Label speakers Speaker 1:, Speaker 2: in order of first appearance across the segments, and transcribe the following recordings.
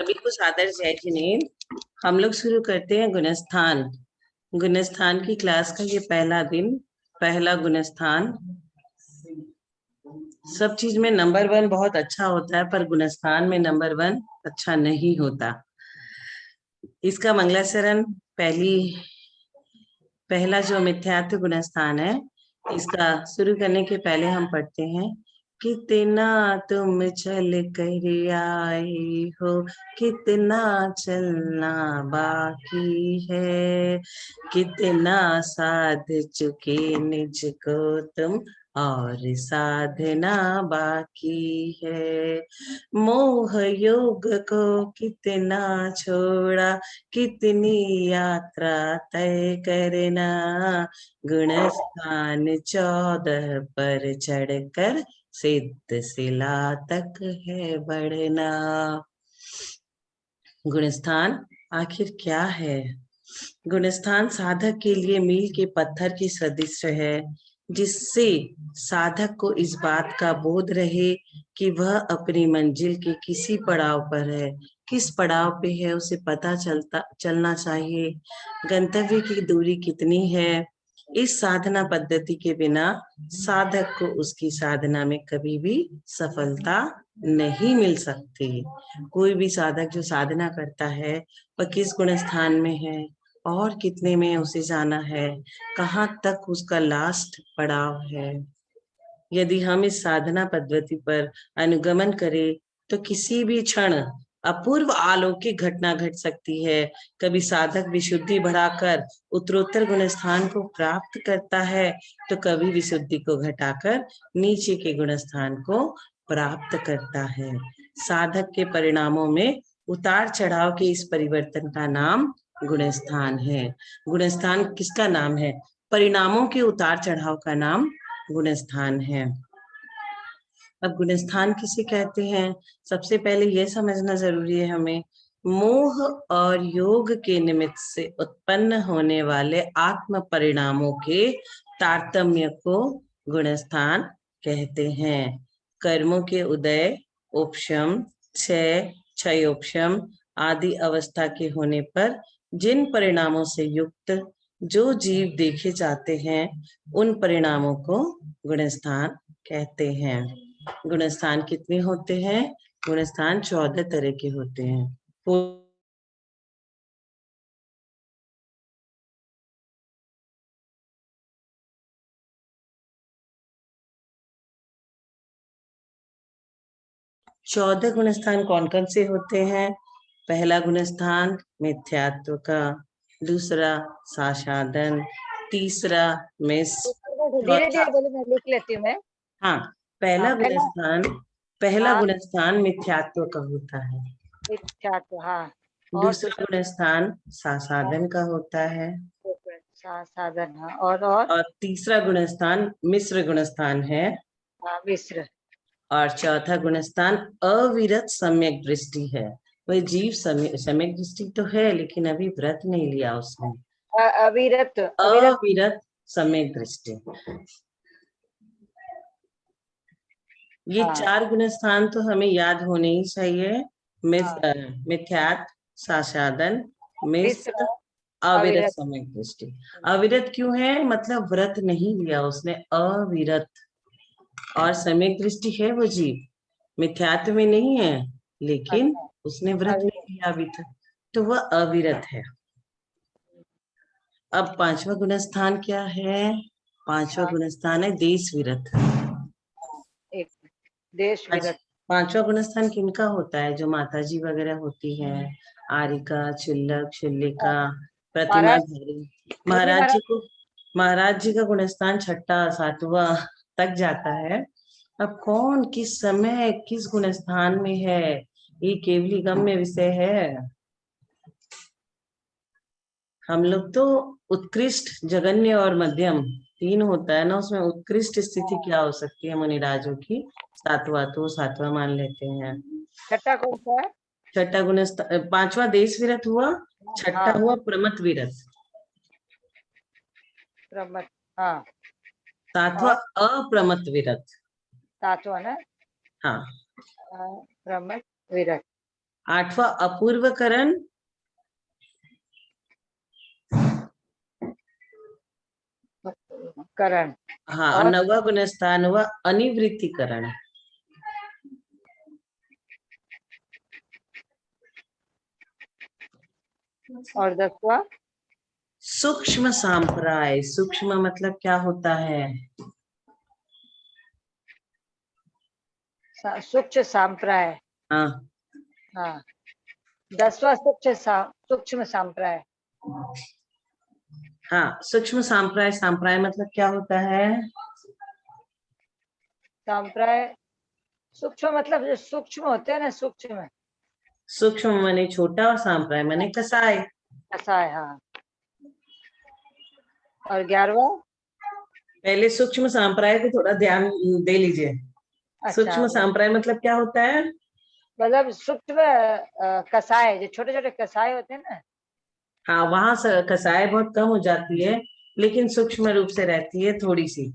Speaker 1: सभी को सादर जय जिनेंद्र। हम लोग शुरू करते हैं गुणस्थान। गुणस्थान की क्लास का ये पहला दिन, पहला गुणस्थान। सब चीज में नंबर 1 बहुत अच्छा होता है, पर गुणस्थान में नंबर 1 अच्छा नहीं होता। इसका मंगलाचरण पहला जो मिथ्यात्व गुणस्थान है, इसका शुरू करने के पहले हम पढ़ते हैं, कितना तुम चल कर आए हो, कितना चलना बाकी है, कितना साध चुके निज को तुम और साधना बाकी है। मोह योग को कितना छोड़ा, कितनी यात्रा तय करना, गुणस्थान 14 पर चढ़कर सिद्ध शिला तक है बढ़ना। गुणस्थान आखिर क्या है? गुणस्थान साधक के लिए मील के पत्थर की सदृश है, जिससे साधक को इस बात का बोध रहे कि वह अपनी मंजिल के किसी पड़ाव पर है। किस पड़ाव पे है उसे पता चलना चाहिए। गंतव्य की दूरी कितनी है। इस साधना पद्धति के बिना साधक को उसकी साधना में कभी भी सफलता नहीं मिल सकती। कोई भी साधक जो साधना करता है वह किस गुण स्थान में है और कितने में उसे जाना है, कहाँ तक उसका लास्ट पड़ाव है। यदि हम इस साधना पद्धति पर अनुगमन करें तो किसी भी क्षण अपूर्व अलौकिक घटना घट सकती है। कभी साधक विशुद्धि बढ़ाकर उत्तरोत्तर गुण स्थान को प्राप्त करता है, तो कभी विशुद्धि को घटाकर नीचे के गुण स्थान को प्राप्त करता है। साधक के परिणामों में उतार चढ़ाव के इस परिवर्तन का नाम गुणस्थान है। गुणस्थान किसका नाम है? परिणामों के उतार चढ़ाव का नाम गुणस्थान है। अब गुणस्थान किसे कहते हैं? सबसे पहले यह समझना जरूरी है हमें, मोह और योग के निमित्त से उत्पन्न होने वाले आत्म परिणामों के तारतम्य को गुणस्थान कहते हैं। कर्मों के उदय, उपशम, क्षयोपशम आदि अवस्था के होने पर जिन परिणामों से युक्त जो जीव देखे जाते हैं, उन परिणामों को गुणस्थान कहते हैं। गुणस्थान कितने होते हैं? गुणस्थान 14 तरह के होते हैं। चौदह गुणस्थान कौन कौन से होते हैं? पहला गुणस्थान मिथ्यात्व का, दूसरा साशादन, तीसरा मिस,
Speaker 2: धीरे धीरे बोले, मैं लिख लेती हूँ मैं।
Speaker 1: हाँ, पहला गुणस्थान मिथ्यात्व का होता है।
Speaker 2: मिथ्यात्व, हाँ।
Speaker 1: दूसरा गुणस्थान सासाधन का होता है।
Speaker 2: साधन, हाँ।
Speaker 1: और तीसरा गुणस्थान मिश्र गुणस्थान है।
Speaker 2: हाँ, मिश्र।
Speaker 1: और चौथा गुणस्थान अविरत सम्यक दृष्टि है। वह जीव सम्यक दृष्टि तो है, लेकिन अभी व्रत नहीं लिया उसने। अविरत सम्यक दृष्टि। ये
Speaker 2: हाँ।
Speaker 1: 4 गुणस्थान तो हमें याद होने ही चाहिए। मिथ्यात्व, साशादन, मिश्र, अविरत सम्यक दृष्टि। अविरत क्यों है? मतलब व्रत नहीं लिया उसने, अविरत। और सम्यक दृष्टि है वो जीव, मिथ्यात्व में नहीं है, लेकिन उसने व्रत नहीं लिया अभी तक, तो वह अविरत है। अब पांचवा गुणस्थान क्या है? पांचवा गुणस्थान है देश विरत।
Speaker 2: देश विरत।
Speaker 1: पांचवा गुणस्थान किनका होता है? जो माताजी वगैरह होती है, आरिका, चुल्लक, शुल्लिका, प्रतिमा धारी। महाराज जी का गुणस्थान छठा सातवां तक जाता है। अब कौन किस समय किस गुणस्थान में है, ये केवली गम्य विषय है। हम लोग तो उत्कृष्ट, जगन्य और मध्यम 3 होता है ना, उसमें उत्कृष्ट स्थिति क्या हो सकती है मुनिराजों की? सातवां मान लेते हैं।
Speaker 2: छठा कौन सा है?
Speaker 1: छठा गुणस्थान, पांचवा देश विरत हुआ, छठा हुआ प्रमत विरत,
Speaker 2: प्रमत, हाँ।
Speaker 1: सातवां अप्रमत विरत।
Speaker 2: सातवां ना?
Speaker 1: हाँ,
Speaker 2: प्रमत विरत।
Speaker 1: 8वां अपूर्वकरण,
Speaker 2: करण।
Speaker 1: हाँ, और
Speaker 2: और
Speaker 1: 9वां गुणस्थान हुआ अनिवृत्तिकरण।
Speaker 2: और 10वां
Speaker 1: सूक्ष्म सांप्राय। सूक्ष्म मतलब क्या होता है?
Speaker 2: सूक्ष्म सांप्राय।
Speaker 1: हाँ,
Speaker 2: हाँ, 10वां सूक्ष्म सांप्राय।
Speaker 1: हाँ, सूक्ष्म सांप्राय। सांप्राय मतलब क्या होता है?
Speaker 2: सांप्राय सूक्ष्म मतलब जो सूक्ष्म होते हैं ना, सूक्ष्म।
Speaker 1: सूक्ष्म माने छोटा और सांप्राय माने कसाय।
Speaker 2: ऐसा है, हाँ। और 11वां?
Speaker 1: पहले सूक्ष्म सांप्राय को थोड़ा ध्यान दे लीजिए।
Speaker 2: अच्छा,
Speaker 1: सूक्ष्म सांप्राय मतलब क्या होता है?
Speaker 2: मतलब सूक्ष्म कसाय, जो छोटे छोटे कसाय होते हैं ना।
Speaker 1: हाँ, वहां से कसाय बहुत कम हो जाती है, लेकिन सूक्ष्म रूप से रहती है थोड़ी सी।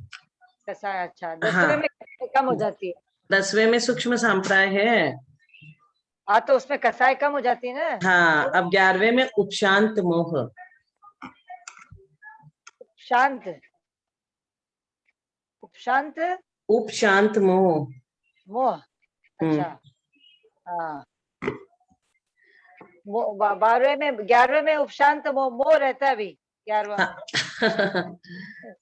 Speaker 2: कसाय, अच्छा,
Speaker 1: हाँ,
Speaker 2: 10वें में कम हो जाती है।
Speaker 1: 10वें में सूक्ष्म सांप्राय है।
Speaker 2: हाँ, तो उसमें कसाय कम हो जाती है ना।
Speaker 1: हाँ, अब 11वें में उपशांत मोह।
Speaker 2: शांत, उपशांत
Speaker 1: उपशांत मोह।
Speaker 2: मोह।
Speaker 1: हम्म।
Speaker 2: अच्छा, हाँ। 12वें में, 11वें में उपशांत मोह, मोह रहता है अभी 11वां में।
Speaker 1: हाँ।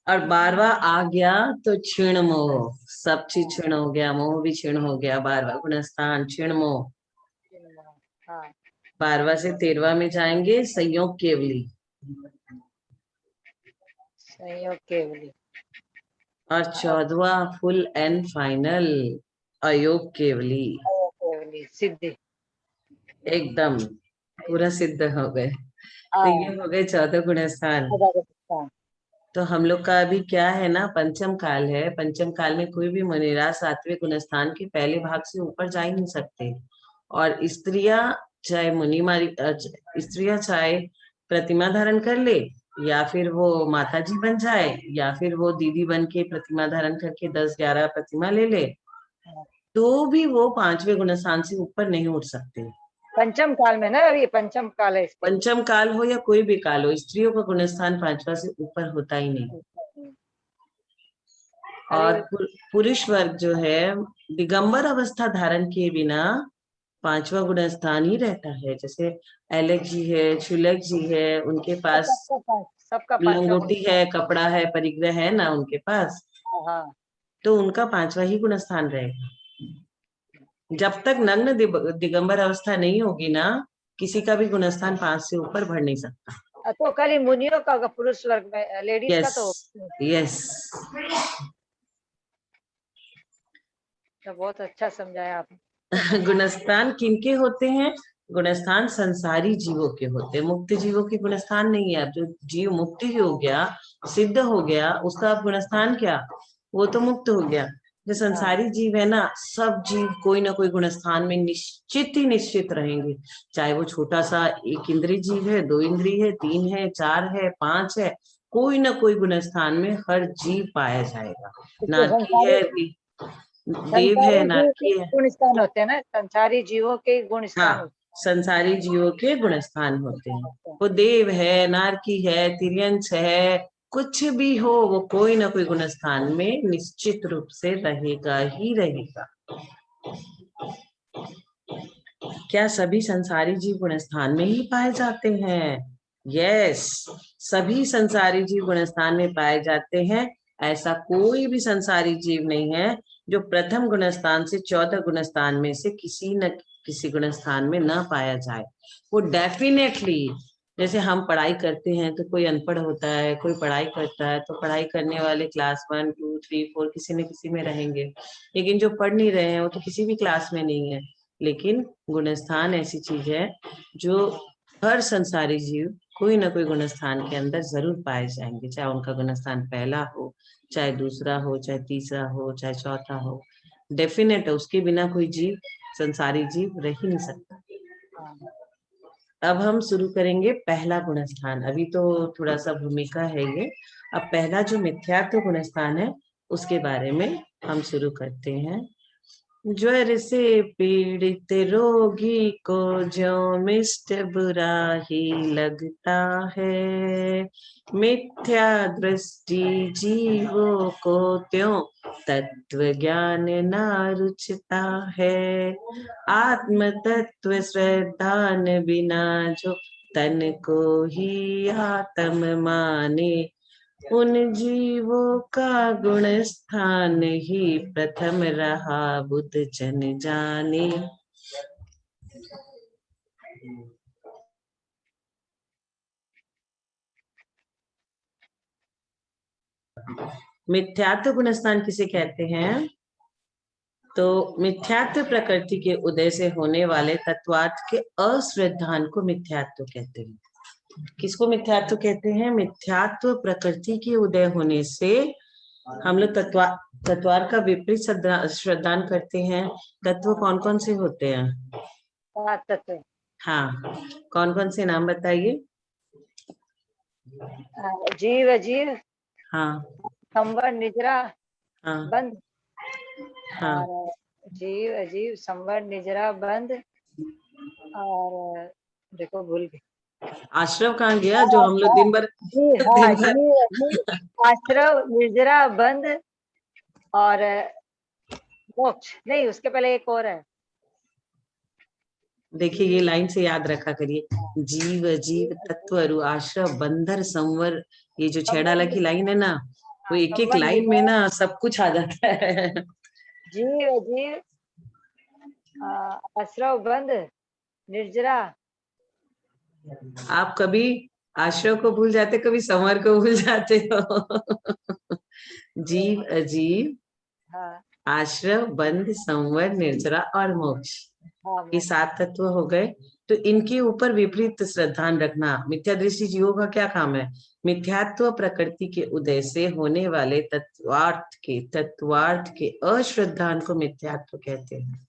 Speaker 1: और 12वां आ गया तो क्षीण मोह। सब चीज क्षीण हो गया, मोह भी क्षीण हो गया। 12वां गुणस्थान क्षीण मोह।
Speaker 2: हाँ,
Speaker 1: 12वां से 13वां में जाएंगे संयोग केवली।
Speaker 2: संयोग केवली।
Speaker 1: और 14वां फुल एंड फाइनल अयोग केवली।
Speaker 2: संयोग केवली सिद्धि।
Speaker 1: एकदम पूरा सिद्ध हो गए। तो
Speaker 2: हाँ,
Speaker 1: ये हो गए 14 गुणस्थान।
Speaker 2: हाँ,
Speaker 1: तो हम लोग का अभी क्या है ना, पंचम काल है। पंचम काल में कोई भी मुनिरा 7वें गुणस्थान के पहले भाग से ऊपर जा ही नहीं सकते। और स्त्रियां चाहे स्त्रियां चाहे प्रतिमा धारण कर ले, या फिर वो माता जी बन जाए, या फिर वो दीदी बन के प्रतिमा धारण करके 10-11 प्रतिमा ले ले,
Speaker 2: हाँ।
Speaker 1: तो भी वो 5वें गुणस्थान से ऊपर नहीं उठ सकते।
Speaker 2: पंचम काल में ना, अभी पंचम काल है इसके लिए।
Speaker 1: पंचम काल हो या कोई भी काल हो, स्त्रियों का गुणस्थान 5वां से ऊपर होता ही नहीं। और
Speaker 2: अरे,
Speaker 1: पुरुष वर्ग जो है, दिगंबर अवस्था धारण किए बिना 5वां गुण स्थान ही रहता है। जैसे एलेक जी है, शुलक जी है, उनके पास
Speaker 2: सबका 5वां गुण।
Speaker 1: लंगोटी है, कपड़ा है, परिग्रह है ना उनके पास,
Speaker 2: हाँ,
Speaker 1: तो उनका 5वां ही गुण स्थान रहेगा। जब तक नग्न दिगंबर अवस्था नहीं होगी ना, किसी का भी गुणस्थान 5 से ऊपर बढ़ नहीं सकता।
Speaker 2: तो खाली मुनियों का होगा, पुरुष वर्ग में, लेडीज का
Speaker 1: यस,
Speaker 2: तो।
Speaker 1: यस।
Speaker 2: तो बहुत अच्छा समझाया आपने।
Speaker 1: गुणस्थान किनके होते हैं? गुणस्थान संसारी जीवों के होते हैं, मुक्त जीवों के गुणस्थान नहीं है। अब जो जीव मुक्ति हो गया, सिद्ध हो गया, उसका अब गुणस्थान क्या? वो तो मुक्त हो गया। जो
Speaker 2: हाँ,
Speaker 1: संसारी जीव है ना, सब जीव कोई ना कोई गुणस्थान में निश्चित ही निश्चित रहेंगे। चाहे वो छोटा सा 1 इंद्रिय जीव है, 2 इंद्रिय है, 3 है, 4 है, 5 है, कोई ना कोई गुणस्थान में हर जीव पाया जाएगा।
Speaker 2: क्योंकि
Speaker 1: नारकी है, देव है,
Speaker 2: संसारी जीव के
Speaker 1: नारकी है।
Speaker 2: गुण स्थान होते हैं ना, संसारी जीवों के गुण स्थान
Speaker 1: हाँ,
Speaker 2: होते
Speaker 1: संसारी जीवों के गुणस्थान होते हैं।
Speaker 2: हैं।
Speaker 1: वो देव है, नारकी है, तिर्यंश है, कुछ भी हो, वो कोई ना कोई गुणस्थान में निश्चित रूप से रहेगा ही रहेगा। क्या सभी संसारी जीव गुणस्थान में ही पाए जाते हैं? यस, सभी संसारी जीव गुणस्थान में पाए जाते हैं। ऐसा कोई भी संसारी जीव नहीं है जो प्रथम गुणस्थान से 14 गुणस्थान में से किसी न किसी गुणस्थान में ना पाया जाए। वो डेफिनेटली, जैसे हम पढ़ाई करते हैं तो कोई अनपढ़ होता है, कोई पढ़ाई करता है, तो पढ़ाई करने वाले क्लास 1, 2, 3, 4 किसी न किसी में रहेंगे। लेकिन जो पढ़ नहीं रहे हैं वो तो किसी भी क्लास में नहीं है। लेकिन गुणस्थान ऐसी चीज है जो हर संसारी जीव कोई ना कोई गुणस्थान के अंदर जरूर पाए जाएंगे, चाहे उनका गुणस्थान पहला हो, चाहे दूसरा हो, चाहे तीसरा हो, चाहे चौथा हो। डेफिनेट है, उसके बिना कोई जीव, संसारी जीव रह ही नहीं सकता।
Speaker 2: हाँ,
Speaker 1: अब हम शुरू करेंगे पहला गुणस्थान। अभी तो थोड़ा सा भूमिका है ये। अब पहला जो मिथ्यात्व गुणस्थान है, उसके बारे में हम शुरू करते हैं। ज्वर से पीड़ित रोगी को ज्यों मिष्ट बुरा ही लगता है, मिथ्या दृष्टि जीवों को त्यों तत्व ज्ञान ना रुचता है। आत्म तत्व श्रद्धान बिना जो तन को ही आत्म माने, उन जीवों का गुण स्थान ही प्रथम रहा बुद्ध जन जाने। मिथ्यात्व गुण स्थान किसे कहते हैं? तो मिथ्यात्व प्रकृति के उदय से होने वाले तत्वार्थ के अश्रद्धान को मिथ्यात्व कहते हैं। किसको मिथ्यात्व कहते हैं? मिथ्यात्व प्रकृति के उदय होने से हम लोग तत्वार का विपरीत श्रद्धान करते हैं। तत्व कौन कौन से होते हैं?
Speaker 2: 5 तत्व।
Speaker 1: हाँ, कौन कौन से नाम बताइए?
Speaker 2: जीव अजीव,
Speaker 1: हाँ
Speaker 2: संवर निजरा
Speaker 1: हाँ
Speaker 2: बंध,
Speaker 1: हाँ
Speaker 2: और जीव अजीव संवर निजरा बंध, और देखो भूल गई।
Speaker 1: आश्रव कहाँ गया जो हम लोग दिन भर
Speaker 2: जी हाँ,
Speaker 1: दिन भर
Speaker 2: जीव अजीव आश्रव निजरा बंध और मोक्ष। नहीं, उसके पहले एक और है।
Speaker 1: देखिए ये लाइन से याद रखा करिए, जीव जीव तत्व अरु आश्रव बंधर संवर। ये जो छेड़ाला की लाइन है ना, वो एक एक
Speaker 2: संवर
Speaker 1: लाइन में
Speaker 2: निजरा,
Speaker 1: ना सब कुछ आ जाता है।
Speaker 2: जीव अजीव आश्रव बंध निर्जरा।
Speaker 1: आप कभी आश्रव को भूल जाते, कभी संवर को भूल जाते हो। जीव अजीव
Speaker 2: हाँ
Speaker 1: आश्रव बंध संवर निर्जरा और मोक्ष,
Speaker 2: हाँ
Speaker 1: ये
Speaker 2: मोक्ष।
Speaker 1: 7 तत्व हो गए। तो इनके ऊपर विपरीत श्रद्धान रखना। मिथ्या दृष्टि जीवों का क्या काम है? मिथ्यात्व प्रकृति के उदय से होने वाले तत्वार्थ के अश्रद्धान को मिथ्यात्व कहते हैं।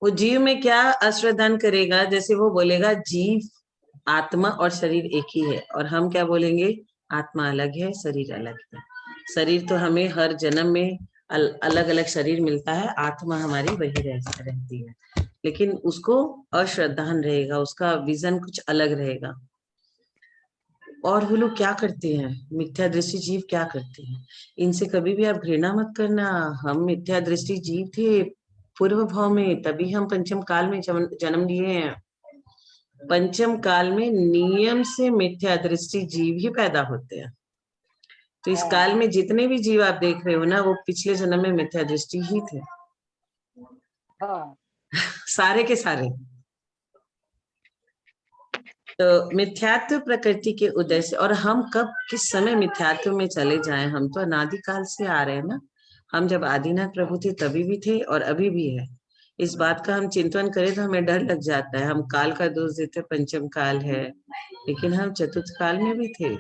Speaker 1: वो जीव में क्या अश्रद्धान करेगा? जैसे वो बोलेगा जीव आत्मा और शरीर एक ही है, और हम क्या बोलेंगे? आत्मा अलग है, शरीर अलग है। शरीर तो हमें हर जन्म में अलग अलग शरीर मिलता है, आत्मा हमारी वही रहती है। लेकिन उसको अश्रद्धान रहेगा, उसका विजन कुछ अलग रहेगा। और वो लोग क्या करते हैं? मिथ्या दृष्टि जीव क्या करते हैं? इनसे कभी भी आप घृणा मत करना। हम मिथ्या दृष्टि जीव थे पूर्व भाव में, तभी हम पंचम काल में जन्म लिए हैं। पंचम काल में नियम से मिथ्या दृष्टि जीव ही पैदा होते हैं। तो इस
Speaker 2: हाँ
Speaker 1: काल में जितने भी जीव आप देख रहे हो ना, वो पिछले जन्म में मिथ्या दृष्टि ही थे,
Speaker 2: हाँ
Speaker 1: सारे के सारे। तो मिथ्यात्व प्रकृति के उदय से, और हम कब किस समय मिथ्यात्व में चले जाएं? हम तो अनादि काल से आ रहे हैं ना। हम जब आदिनाथ प्रभु थे तभी भी थे और अभी भी है। इस बात का हम चिंतन करें तो हमें डर लग जाता है। हम काल का दोष देते, पंचम काल है, लेकिन हम चतुर्थ काल में भी थे।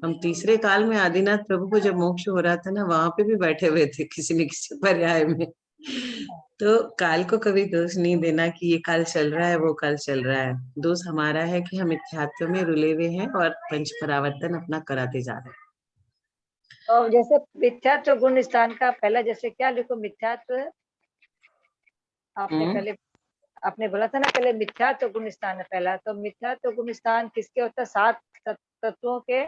Speaker 1: हम तीसरे काल में आदिनाथ प्रभु को जब मोक्ष हो रहा था ना, वहां पे भी बैठे हुए थे किसी न किसी पर्याय में। तो काल को कभी दोष नहीं देना कि ये काल चल रहा है, वो काल चल रहा है। दोष हमारा है कि हम मिथ्यात्व में रुले हुए हैं और पंच परावर्तन अपना कराते जा रहे हैं।
Speaker 2: तो जैसे मिथ्यात्व गुण स्थान का पहला जैसे क्या लिखो? मिथ्यात्व आपने
Speaker 1: हम्म
Speaker 2: पहले आपने बोला था ना, पहले मिथ्यात्व गुण स्थान है पहला। तो मिथ्यात्व गुण स्थान किसके होता है? 7 तत्वों के।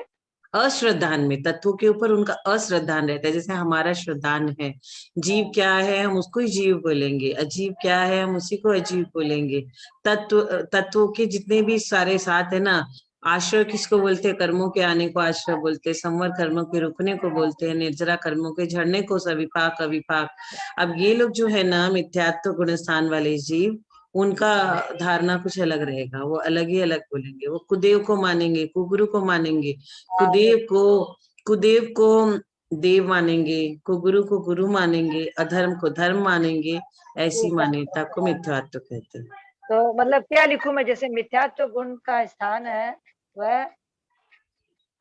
Speaker 1: अश्रद्धान में, तत्वों के ऊपर उनका अश्रद्धान रहता है। जैसे हमारा श्रद्धान है, जीव क्या है हम उसको ही जीव बोलेंगे, अजीव क्या है हम उसी को अजीव बोलेंगे। तत्वों के जितने भी सारे 7 है ना, आश्रय किसको बोलते हैं? कर्मों के आने को आश्रय बोलते हैं, संवर कर्मों के रुकने को बोलते हैं, निर्जरा कर्मों के झड़ने को सविपाक अविपाक। अब ये लोग जो है ना मिथ्यात्व गुण स्थान वाले जीव, उनका धारणा कुछ अलग रहेगा। वो अलग ही अलग बोलेंगे। वो कुदेव को मानेंगे, कुगुरु को मानेंगे, कुदेव को देव मानेंगे, कुगुरु को गुरु मानेंगे, अधर्म को धर्म मानेंगे। ऐसी मान्यता को मिथ्यात्व कहते हैं।
Speaker 2: तो मतलब क्या लिखूं मैं? जैसे मिथ्यात्व गुण का स्थान है वह,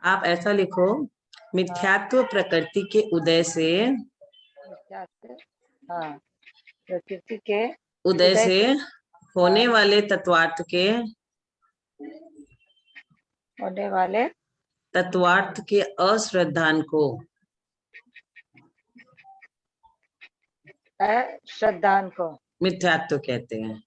Speaker 1: आप ऐसा लिखो, मिथ्यात्व प्रकृति के उदय से,
Speaker 2: मिथ्यात्व, हाँ, प्रकृति के
Speaker 1: उदय
Speaker 2: उदय
Speaker 1: से
Speaker 2: से
Speaker 1: होने वाले तत्वार्थ के,
Speaker 2: होने वाले
Speaker 1: अश्रद्धान को
Speaker 2: अश्रद्धान को
Speaker 1: मिथ्यात्व कहते हैं।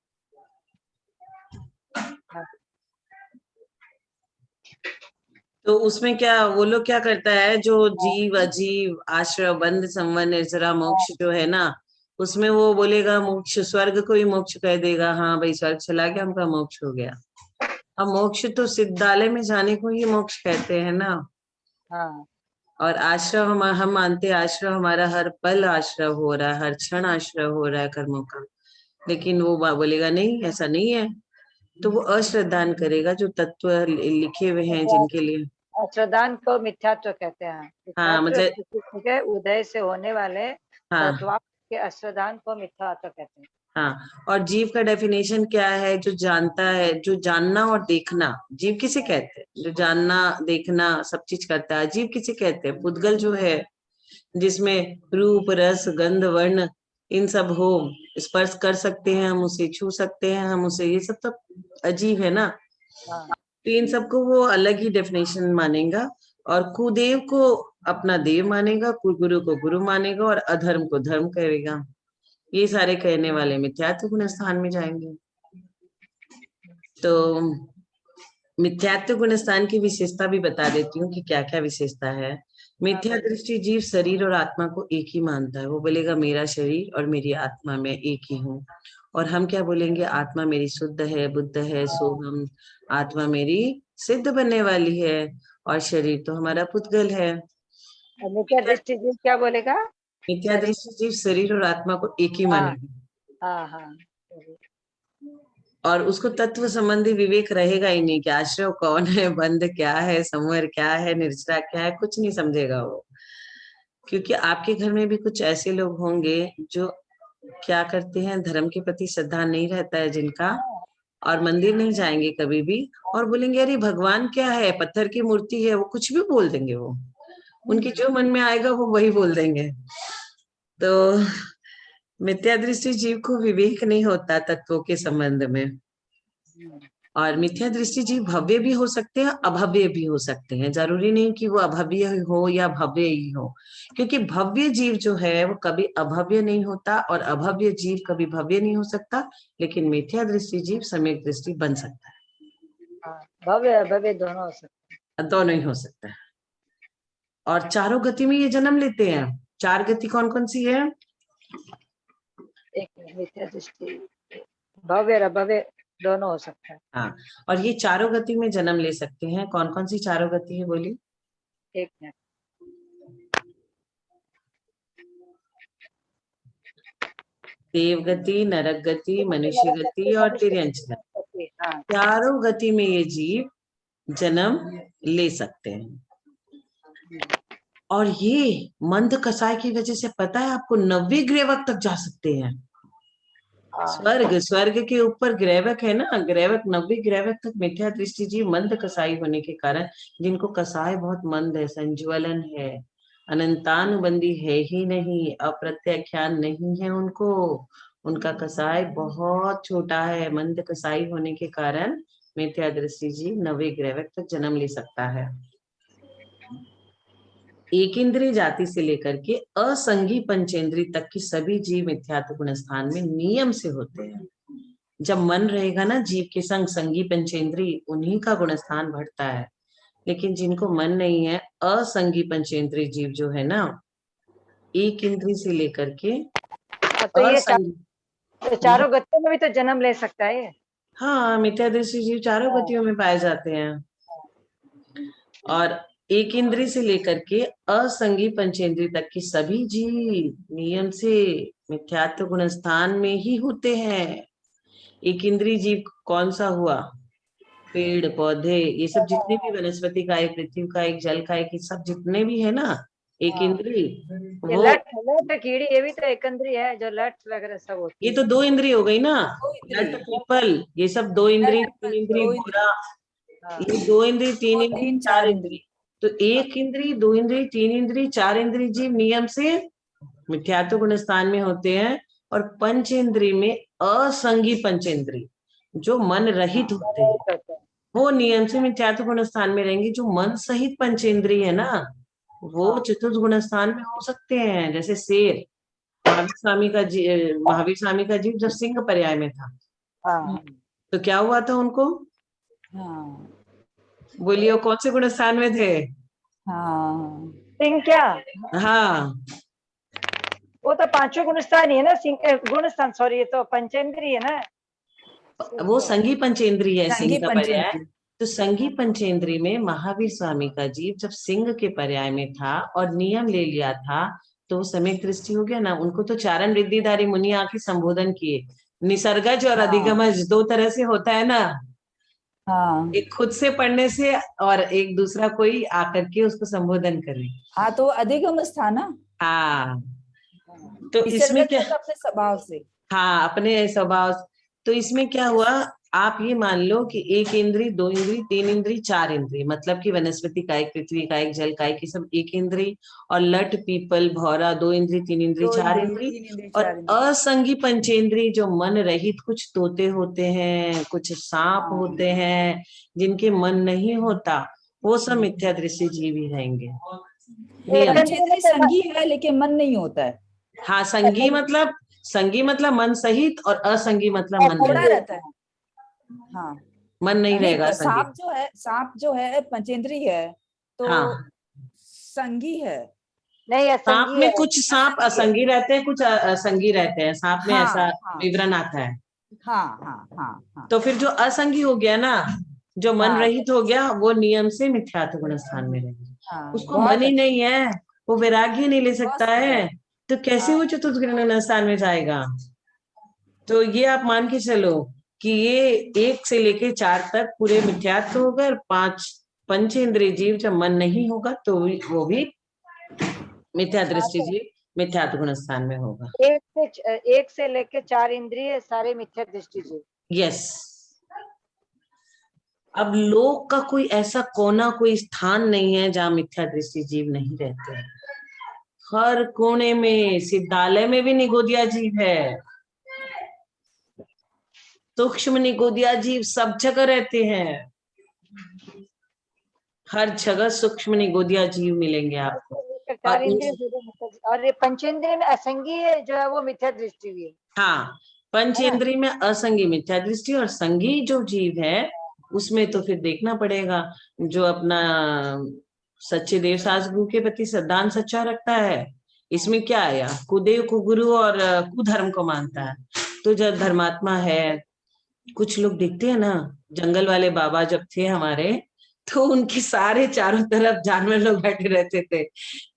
Speaker 1: तो उसमें क्या वो लोग क्या करता है, जो जीव अजीव आश्रय बंध संबंध निर्जरा मोक्ष जो है ना, उसमें वो बोलेगा मोक्ष, स्वर्ग को ही मोक्ष कह देगा, हाँ भाई स्वर्ग चला गया, हमका मोक्ष हो गया। अब मोक्ष तो सिद्धालय में जाने को ही मोक्ष कहते हैं ना।
Speaker 2: हाँ
Speaker 1: और आश्रय हम मानते हैं आश्रय हमारा हर पल आश्रय हो रहा है, हर क्षण आश्रय हो रहा है कर्मों का। लेकिन वो बोलेगा नहीं, ऐसा नहीं है। तो वो अश्रद्धान करेगा, जो तत्व लिखे हुए हैं जिनके लिए।
Speaker 2: अश्रद्धान को मिथ्यात्व कहते हैं।
Speaker 1: हाँ
Speaker 2: मिथ्यात्व
Speaker 1: मतलब
Speaker 2: किसी के उदय से होने वाले
Speaker 1: हाँ
Speaker 2: तत्व के अश्रद्धान को मिथ्यात्व कहते हैं।
Speaker 1: हाँ। और जीव का डेफिनेशन क्या है, जो जानता है, जो जानना और देखना, जीव किसे कहते हैं? जो जानना देखना सब चीज करता है, जीव किसे कहते हैं? पुद्गल जो है, जिसमें रूप रस गंध वर्ण इन सब हो, स्पर्श कर सकते हैं हम उसे, छू सकते हैं हम उसे, ये सब तो अजीब है ना।
Speaker 2: हाँ
Speaker 1: तो इन सबको वो अलग ही डेफिनेशन मानेगा, और कुदेव को अपना देव मानेगा, कुगुरु को गुरु मानेगा, और अधर्म को धर्म कहेगा। ये सारे कहने वाले मिथ्यात्व गुण स्थान में जाएंगे। तो मिथ्यात्व गुण स्थान की विशेषता भी बता देती हूँ कि क्या क्या विशेषता है। मिथ्या दृष्टि जीव शरीर और आत्मा को एक ही मानता है। वो बोलेगा मेरा शरीर और मेरी आत्मा में एक ही हूँ। और हम क्या बोलेंगे, आत्मा मेरी शुद्ध है, बुद्ध है, सोहम, आत्मा मेरी सिद्ध बनने वाली है, और शरीर तो हमारा पुद्गल है।
Speaker 2: मिथ्या दृष्टि जीव क्या बोलेगा?
Speaker 1: मिथ्या दृष्टि जीव शरीर और आत्मा को एक ही
Speaker 2: हाँ
Speaker 1: मानेगा।
Speaker 2: हाँ हाँ।
Speaker 1: और उसको तत्व संबंधी विवेक रहेगा ही नहीं कि आश्रय कौन है, बंध क्या है, संवर क्या है, निर्जरा क्या है, कुछ नहीं समझेगा वो। क्योंकि आपके घर में भी कुछ ऐसे लोग होंगे जो क्या करते हैं, धर्म के प्रति श्रद्धा नहीं रहता है जिनका, और मंदिर नहीं जाएंगे कभी भी, और बोलेंगे अरे भगवान क्या है, पत्थर की मूर्ति है, वो कुछ भी बोल देंगे। वो उनके जो मन में आएगा वो वही बोल देंगे। तो मिथ्या दृष्टि जीव को विवेक नहीं होता तत्वों के संबंध में। और मिथ्या दृष्टि जीव भव्य भी हो सकते हैं, अभव्य भी हो सकते हैं। जरूरी नहीं कि वो अभव्य हो या भव्य ही हो, क्योंकि भव्य जीव जो है वो कभी अभव्य नहीं होता, और अभव्य जीव कभी भव्य नहीं हो सकता। लेकिन मिथ्या दृष्टि जीव सम्यक दृष्टि बन सकता है।
Speaker 2: भव्य भव्य दोनों हो सकते
Speaker 1: दोनों ही हो सकता है। और चारों गति में ये जन्म लेते हैं। चार गति कौन कौन सी है?
Speaker 2: एक मिथ्या दृष्टि, भव्य और अभव्य दोनों हो सकता है।
Speaker 1: हाँ, और ये चारों गति में जन्म ले सकते हैं। कौन कौन सी चारों गति है बोली?
Speaker 2: एक मिनट।
Speaker 1: देव गति, नरक गति, मनुष्य गति और तिर्यंच गति। चारों गति में ये जीव जन्म ले सकते हैं। और ये मंद कसाय की वजह से पता है आपको, 90 ग्रेवक तक जा सकते हैं। स्वर्ग के ऊपर ग्रेवक है ना, ग्रेवक 90 ग्रेवक तक मिथ्या दृष्टि जीव मंद कसाई होने के कारण, जिनको कसाय बहुत मंद है, संज्वलन है, अनंतानुबंधी है ही नहीं, अप्रत्याख्यान नहीं है उनको, उनका कसाय बहुत छोटा है, मंद कसाई होने के कारण मिथ्या दृष्टि जीव 90 ग्रेवक तक जन्म ले सकता है। एक इंद्रिय जाति से लेकर के असंगी पंचेंद्रिय तक की सभी जीव मिथ्यात्व गुण स्थान में नियम से होते हैं। जब मन रहेगा ना जीव के संग, संगी पंचेंद्रिय, उन्हीं का गुण स्थान बढ़ता है। लेकिन जिनको मन नहीं है, असंगी पंचेंद्रिय जीव जो है ना, एक इंद्रिय से लेकर के
Speaker 2: तो ये
Speaker 1: असंगी,
Speaker 2: चारों गतियों में भी तो जन्म ले सकता है।
Speaker 1: हाँ, मिथ्या दृष्टि जीव चारों गतियों में पाए जाते हैं। और एक इंद्रिय से लेकर के असंगी पंचेंद्रिय तक की सभी जीव नियम से मिथ्यात्व गुण स्थान में ही होते हैं। एक इंद्रिय जीव कौन सा हुआ? पेड़ पौधे, ये सब जितने भी वनस्पति का एक, पृथ्वी का एक, जल का एक, ये सब जितने भी है ना, एक इंद्रिय वो।
Speaker 2: लट कीड़ी ये भी तो एक इंद्रिय है, जो लट वगैरह सब होती
Speaker 1: ये
Speaker 2: है।
Speaker 1: तो दो इंद्रिय हो गई ना, लट पीपल, ये सब दो इंद्रिय, तीन इंद्रिय घोड़ा, ये दो इंद्रिय, तीन इंद्रिय, चार इंद्रिय। तो एक इंद्रिय, दो इंद्रिय, तीन इंद्रिय, चार इंद्रिय जीव नियम से मिथ्यात्व गुण स्थान में होते हैं। और पंचेंद्रिय में असंगी पंचेंद्रिय जो मन रहित होते हैं, वो नियम से मिथ्यात्व गुण स्थान में रहेंगे। जो मन सहित पंचेंद्रिय है ना, वो चतुर्थ गुण स्थान में हो सकते हैं। जैसे शेर, महावीर स्वामी का जीव जब सिंह पर्याय में था,
Speaker 2: हाँ
Speaker 1: तो क्या हुआ था उनको?
Speaker 3: हाँ
Speaker 1: बोलिए, वो कौन से गुण स्थान में थे?
Speaker 3: हाँ
Speaker 2: सिंह क्या,
Speaker 1: हाँ,
Speaker 2: वो तो पांचों गुणस्थान ही है ना, सिंह गुणस्थान, सॉरी ये तो पंचेंद्रिय है ना।
Speaker 1: वो संगी पंचेंद्रिय है, सिंह
Speaker 3: संगी
Speaker 1: का पर्याय।
Speaker 3: पंचेंद्रिय।
Speaker 1: तो संगी पंचेंद्रिय में महावीर स्वामी का जीव जब सिंह के पर्याय में था और नियम ले लिया था, तो वो सम्यक दृष्टि हो गया ना। उनको तो चारण रिद्धिधारी मुनि आके संबोधन किए। निसर्गज और
Speaker 3: हाँ।
Speaker 1: अधिगमज दो तरह से होता है ना,
Speaker 3: हाँ
Speaker 1: एक खुद से पढ़ने से और एक दूसरा कोई आकर के उसको संबोधन करे।
Speaker 3: हाँ, तो अधिगम स्थान ना,
Speaker 1: हाँ, तो इसमें
Speaker 3: निसर्ग
Speaker 1: क्या,
Speaker 3: तो अपने स्वभाव से।
Speaker 1: हाँ, अपने स्वभाव। तो इसमें क्या हुआ, आप ये मान लो कि एक इंद्री, दो इंद्री, तीन इंद्री, चार इंद्री, मतलब कि वनस्पति कायिक, पृथ्वी कायिक, जल कायिक, ये सब एक इंद्री, और लट, पीपल, भौरा, दो इंद्री, तीन इंद्री,
Speaker 3: दो
Speaker 1: चार
Speaker 3: इंद्रिय,
Speaker 1: इंद्री,
Speaker 3: तीन इंद्रिय,
Speaker 1: और
Speaker 3: चार इंद्रिय।
Speaker 1: असंगी पंचेंद्री जो मन रहित, कुछ तोते होते हैं, कुछ सांप
Speaker 3: हाँ।
Speaker 1: होते हैं, जिनके मन नहीं होता, वो सब मिथ्या दृष्टि जीव ही रहेंगे। नियम।
Speaker 3: पंचेंद्रिय संगी है लेकिन मन नहीं होता है।
Speaker 1: हाँ, संगी मतलब मन सहित, और असंगी मतलब मन
Speaker 3: थोड़ा
Speaker 1: रहित।
Speaker 3: रहता है। हाँ
Speaker 1: मन नहीं
Speaker 3: नहीं,
Speaker 1: रहेगा संगी।
Speaker 3: सांप जो है पंचेंद्रिय है, तो
Speaker 1: हाँ,
Speaker 3: संगी है।
Speaker 2: नहीं
Speaker 1: सांप
Speaker 2: असंगी
Speaker 1: में
Speaker 2: है।
Speaker 1: कुछ सांप असंगी रहते हैं, कुछ असंगी रहते हैं, सांप में
Speaker 3: हाँ
Speaker 1: ऐसा
Speaker 3: हाँ
Speaker 1: विवरण आता है।
Speaker 3: हाँ हाँ हाँ हाँ
Speaker 1: तो फिर जो असंगी हो गया ना, जो मन
Speaker 3: हाँ
Speaker 1: रहित हो गया, वो नियम से मिथ्यात्व गुण स्थान में रहेगा।
Speaker 3: हाँ,
Speaker 1: उसको मन
Speaker 3: बहुत
Speaker 1: ही
Speaker 3: अच्छा,
Speaker 1: नहीं है, वो वैराग्य नहीं ले
Speaker 3: बहुत
Speaker 1: सकता
Speaker 3: सुंदर।
Speaker 1: है, तो कैसे
Speaker 3: हाँ
Speaker 1: वो चतुर्थ गुण स्थान में जाएगा? तो ये आप मान के चलो कि ये 1 से लेके 4 तक पूरे मिथ्यात्व होगा, और 5 पंच इंद्रिय जीव जब मन नहीं होगा तो वो भी मिथ्या
Speaker 2: हाँ,
Speaker 1: दृष्टि
Speaker 2: तो
Speaker 1: जीव मिथ्यात्व गुण स्थान में होगा।
Speaker 2: एक से लेके चार इंद्रिय सारे मिथ्या दृष्टि जी।
Speaker 1: यस। अब लोक का कोई ऐसा कोना, कोई स्थान नहीं है जहाँ मिथ्या दृष्टि जीव नहीं रहते हैं। हर कोने में, सिद्धालय में भी निगोदिया जीव है, सूक्ष्म निगोदिया जीव सब जगह रहते हैं। हर जगह सूक्ष्म निगोदिया जीव मिलेंगे आपको।
Speaker 2: चार
Speaker 1: और
Speaker 2: इंद्रिय और ये पंचेंद्रिय में असंगी है जो है वो मिथ्या दृष्टि भी है।
Speaker 1: हाँ, पंचेंद्रिय में असंगी मिथ्या दृष्टि, और संगी जो जीव है उसमें तो फिर देखना पड़ेगा। जो अपना सच्चे देव सास गुरु के प्रति श्रद्धान सच्चा रखता है, इसमें क्या आया, कुदेव कुगुरु और कुधर्म को मानता है, तो जब धर्मात्मा है। कुछ लोग देखते हैं ना, जंगल वाले बाबा जब थे हमारे, तो उनके सारे चारों तरफ जानवर लोग बैठे रहते थे,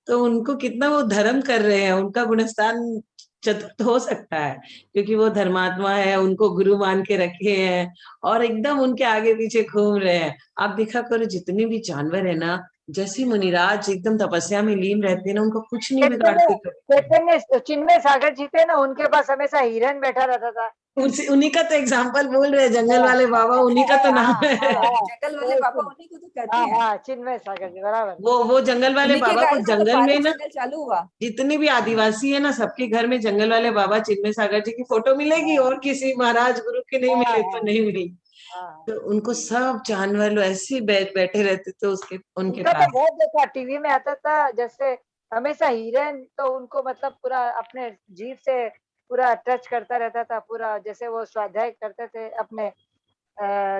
Speaker 1: तो उनको कितना वो धर्म कर रहे हैं, उनका गुणस्थान चतुर्थ हो सकता है, क्योंकि वो धर्मात्मा है, उनको गुरु मान के रखे हैं, और एकदम उनके आगे पीछे घूम रहे हैं। आप देखा करो, जितने भी जानवर है ना, जैसे मुनिराज एकदम तपस्या में लीन रहते हैं ना, उनको कुछ नहीं बिगाड़ते।
Speaker 2: चैतन्य चिन्मय सागर जी थे ना, उनके पास हमेशा हिरन बैठा रहता था।
Speaker 1: उन्हीं का तो एग्जाम्पल बोल रहे हैं, जंगल वाले बाबा, उन्हीं का तो नाम
Speaker 3: हाँ
Speaker 1: है।
Speaker 3: हाँ, जंगल वाले पापा उन्हीं को तो कहते
Speaker 2: हाँ
Speaker 3: हैं।
Speaker 2: हाँ, चिन्मय सागर जी बराबर।
Speaker 1: वो जंगल वाले
Speaker 3: उन्हीं के
Speaker 1: बाबा को
Speaker 3: गाड़ी से तो
Speaker 1: जंगल में
Speaker 3: पारिक
Speaker 1: ना,
Speaker 3: चैनल चालू हुआ।
Speaker 1: जितने भी आदिवासी है ना, सबके घर में जंगल वाले बाबा चिन्मय सागर जी की फोटो मिलेगी, और किसी महाराज गुरु की नहीं मिले तो नहीं मिली।
Speaker 2: हाँ,
Speaker 1: तो उनको सब जानवर लोग ऐसे बैठे रहते थे उसके उनके
Speaker 2: उनका तो
Speaker 1: पास।
Speaker 2: बहुत देखा, टीवी में आता था, जैसे हमेशा हिरन तो उनको मतलब पूरा अपने जीभ से पूरा टच करता रहता था पूरा, जैसे वो स्वाध्याय करते थे अपने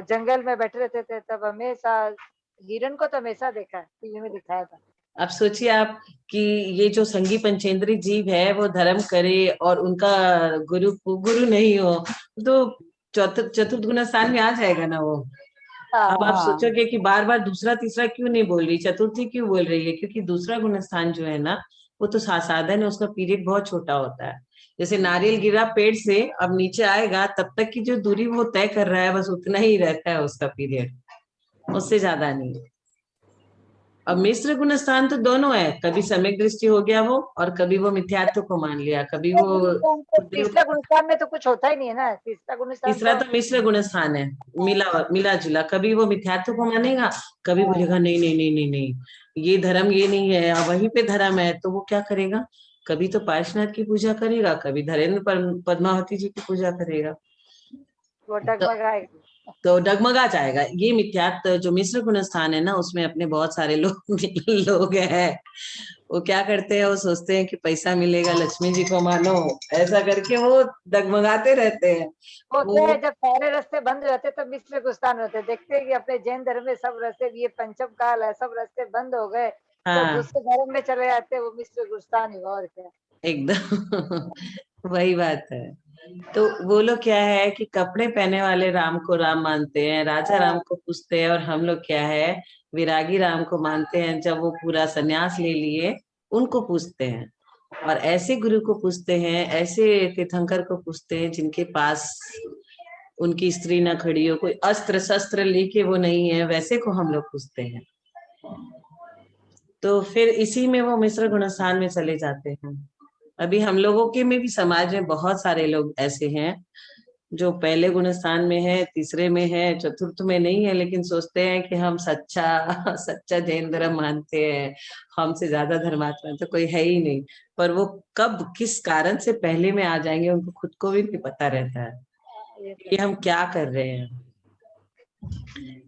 Speaker 2: जंगल में बैठे रहते थे, तब हमेशा हिरन को तो हमेशा देखा, टीवी में दिखाया था।
Speaker 1: अब सोचिए आप कि ये जो संगी पंचेंद्री जीव है वो धर्म करे और उनका गुरु गुरु नहीं हो, तो चतुर्थ गुण स्थान में आ जाएगा ना वो। अब आप
Speaker 3: हाँ
Speaker 1: सोचोगे कि बार बार दूसरा तीसरा क्यों नहीं बोल रही, चतुर्थी क्यों बोल रही है, क्योंकि दूसरा गुण स्थान जो है ना, वो तो साधन है, उसका पीरियड बहुत छोटा होता है। जैसे नारियल गिरा पेड़ से, अब नीचे आएगा तब तक की जो दूरी वो तय कर रहा है, बस उतना ही रहता है उसका पीरियड, उससे ज्यादा नहीं। अब मिश्र गुण स्थान तो दोनों है, कभी सम्यक दृष्टि हो गया वो, और कभी वो मिथ्यात्व को मान लिया, कभी वो
Speaker 2: तीसरा गुणस्थान में तो कुछ होता ही नहीं है ना, तीसरा गुणस्थान
Speaker 1: तीसरा
Speaker 2: तो
Speaker 1: तो मिश्र गुण स्थान है, मिला जुला, कभी वो मिथ्यात्व को मानेगा, कभी बोलेगा नहीं नहीं नहीं नहीं नहीं, ये धर्म ये नहीं है, वहीं पे धर्म है, तो वो क्या करेगा, कभी तो पार्श्वनाथ की पूजा करेगा, कभी धरेंद्र पद्मावती जी की पूजा करेगा,
Speaker 2: वो डगमगाएगा।
Speaker 1: तो डगमगा जाएगा। ये मिथ्यात्व जो मिश्र गुण स्थान है ना, उसमें अपने बहुत सारे लोग लोग हैं, वो क्या करते हैं, वो सोचते हैं कि पैसा मिलेगा, लक्ष्मी जी को मानो, ऐसा करके वो डगमगाते रहते हैं।
Speaker 2: वो क्या
Speaker 1: वो
Speaker 2: है, जब सारे रास्ते बंद हो जाते तब मिश्र गुस्तान होते हैं। देखते हैं कि अपने जैन धर्म में सब रास्ते, ये पंचम काल है, सब रास्ते बंद हो गए, तो
Speaker 1: हाँ
Speaker 2: दूसरे धर्म में चले जाते हैं, वो मिश्र गुस्तान ही, और क्या।
Speaker 1: एकदम वही बात है। तो वो लोग क्या है कि कपड़े पहने वाले राम को राम मानते हैं, राजा राम को पूजते हैं, और हम लोग क्या है, विरागी राम को मानते हैं, जब वो पूरा संन्यास ले लिए उनको पूजते हैं। और ऐसे गुरु को पूजते हैं, ऐसे तीर्थंकर को पूजते हैं जिनके पास उनकी स्त्री ना खड़ी हो, कोई अस्त्र शस्त्र लेके वो नहीं है, वैसे को हम लोग पूजते हैं। तो फिर इसी में वो मिश्र गुणस्थान में चले जाते हैं। अभी हम लोगों के में भी समाज में बहुत सारे लोग ऐसे हैं जो पहले गुणस्थान में है, तीसरे में है, चतुर्थ में नहीं है, लेकिन सोचते हैं कि हम सच्चा सच्चा जैन धर्म मानते हैं, हमसे ज्यादा धर्मात्मा तो कोई है ही नहीं। पर वो कब किस कारण से पहले में आ जाएंगे उनको खुद को भी नहीं पता रहता है
Speaker 2: ये
Speaker 1: कि हम क्या कर रहे हैं।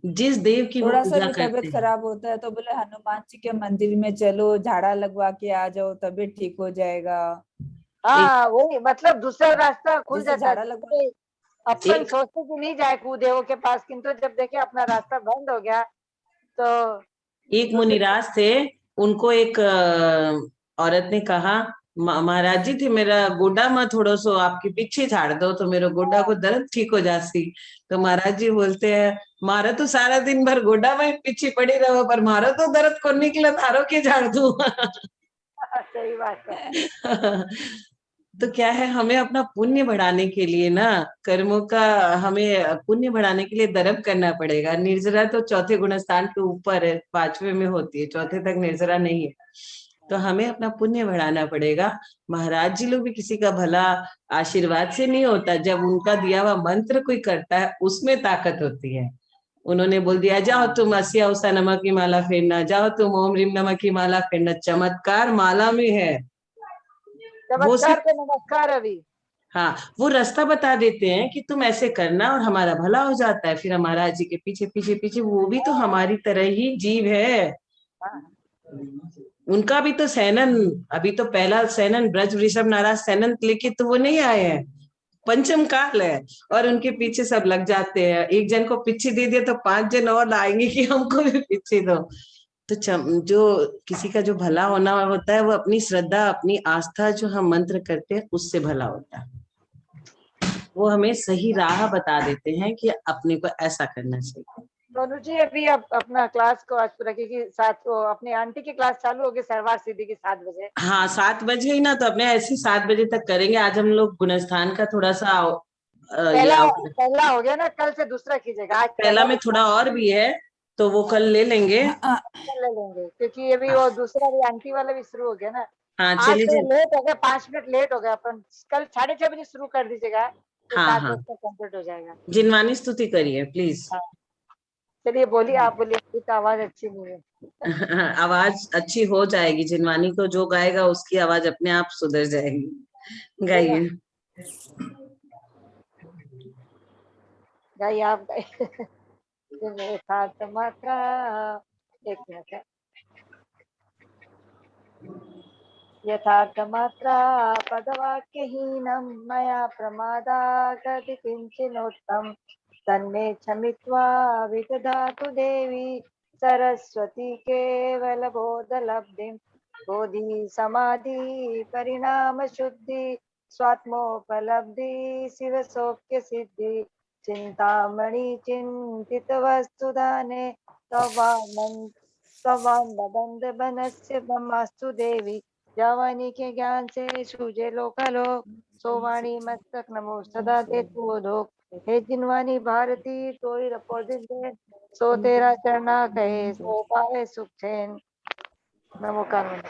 Speaker 1: जिस देव की वो
Speaker 3: थोड़ा सा
Speaker 1: पूजा
Speaker 3: भी
Speaker 1: करते
Speaker 3: तबीयत
Speaker 1: हैं,
Speaker 3: खराब होता है तो बोले हनुमान जी के मंदिर में चलो, झाड़ा लगवा के आ जाओ, तबीयत ठीक हो जाएगा।
Speaker 1: एक
Speaker 2: हाँ, वही मतलब दूसरा रास्ता खुल
Speaker 3: जैसे
Speaker 2: जाता है।
Speaker 3: झाड़ा लगवा।
Speaker 2: तो अपन
Speaker 1: एक
Speaker 2: सोचते कि नहीं जाए कुदेवों के पास, किंतु जब देखे अपना रास्ता बंद हो गया तो
Speaker 1: एक
Speaker 2: दूसरे।
Speaker 1: मुनिराज थे, उनको एक औरत ने कहा, महाराज जी थे, मेरा गोडा मत थोड़ा सो आपके पीछे झाड़ दो तो मेरे गोडा को दर्द ठीक हो जाती। तो महाराज जी बोलते हैं, मारा तो सारा दिन भर गोडा में पीछे पड़ी रहो, पर मारो तो दर्द को निकला, थारो के झाड़ दू
Speaker 2: सही बात है।
Speaker 1: तो क्या है, हमें अपना पुण्य बढ़ाने के लिए ना, कर्मों का, हमें पुण्य बढ़ाने के लिए दरब करना पड़ेगा। निर्जरा तो चौथे गुणस्थान के ऊपर है, पांचवे में होती है, चौथे तक निर्जरा नहीं है। तो हमें अपना पुण्य बढ़ाना पड़ेगा। महाराज जी लोग भी किसी का भला आशीर्वाद से नहीं होता, जब उनका दिया हुआ मंत्र कोई करता है उसमें ताकत होती है। उन्होंने बोल दिया, जाओ तुम अस्या उषा नमक की माला फेरना, जाओ तुम ओम रीम नमक की माला फेरना, चमत्कार माला में है। वो
Speaker 2: चमत्कार
Speaker 1: सिर्फ,
Speaker 2: को नमस्कार अभी।
Speaker 1: हाँ, वो रास्ता बता देते हैं कि तुम ऐसे करना और हमारा भला हो जाता है। फिर हम महाराज जी के पीछे पीछे पीछे, वो भी तो हमारी तरह ही जीव है।
Speaker 2: हाँ,
Speaker 1: उनका भी तो सैनन, अभी तो पहला सैनन ब्रज वृषभ नाराज सैनन लेके तो वो नहीं आए हैं, पंचम काल है, और उनके पीछे सब लग जाते हैं। एक जन को पीछे दे दिया तो 5 जन और आएंगे कि हमको भी पीछे दो। तो जो किसी का जो भला होना होता है, वो अपनी श्रद्धा, अपनी आस्था, जो हम मंत्र करते हैं उससे भला होता है। वो हमें सही राह बता देते हैं कि अपने को ऐसा करना चाहिए।
Speaker 2: सोनू जी अभी आप अपना क्लास को आज पूरा, क्योंकि साथ को अपनी आंटी की क्लास चालू होगी सरवार सीधी की 7 बजे।
Speaker 1: हाँ, 7 बजे ही ना, तो अपने ऐसे 7 बजे तक करेंगे। आज हम लोग गुणस्थान का थोड़ा सा ये
Speaker 2: पहला पहला हो गया ना, कल से दूसरा कीजिएगा। आज
Speaker 1: पहला
Speaker 2: पहला
Speaker 1: में
Speaker 2: दूसरा
Speaker 1: थोड़ा और भी है, तो वो कल ले लेंगे।
Speaker 3: हाँ,
Speaker 2: कल ले लेंगे, क्योंकि अभी
Speaker 1: हाँ
Speaker 2: वो दूसरा भी आंटी वाला भी शुरू हो गया ना।
Speaker 1: हाँ,
Speaker 2: आज
Speaker 1: चलिए
Speaker 2: तो
Speaker 1: जी।
Speaker 2: लेट हो गया, 5 मिनट लेट हो गया। अपन कल 6:30 बजे शुरू कर दीजिएगा, तो
Speaker 1: हाँ
Speaker 2: 7 बजे
Speaker 1: हाँ,
Speaker 2: तक कंप्लीट हो जाएगा।
Speaker 1: जिनवानी स्तुति करिए प्लीज।
Speaker 2: हाँ, चलिए बोलिए, आप बोलिए, आपकी तो आवाज अच्छी नहीं है।
Speaker 1: आवाज अच्छी हो जाएगी, जिनवानी को जो गाएगा उसकी आवाज अपने आप सुधर जाएगी।
Speaker 2: है ना?
Speaker 1: गाइए।
Speaker 2: गाइए, आप गाइए। यथार्थ मात्रा, एक मिनट है। यथार्थ मात्रा पदवाक्यहीनं मया प्रमादात् किञ्चिनोत्तम तन्मे क्षमित्वा विदधातु देवी सरस्वती केवलबोधलब्धिं बोधि समाधि परिणाम शुद्धि स्वात्मोपलब्धि शिवसौख्य सिद्धि चिंतामणि चिंतित वस्तुदाने तवानंद बनस्य ब्रह्मास्तु देवी जावानी के ज्ञान से सूझे लोकालोक सोवाणी मस्तक नमो सदा दे तू लोक हे जिनवानी भारती तोई रपो दिन सो तेरा चरना कहे सो पाए सुख चैन। नमो कानून।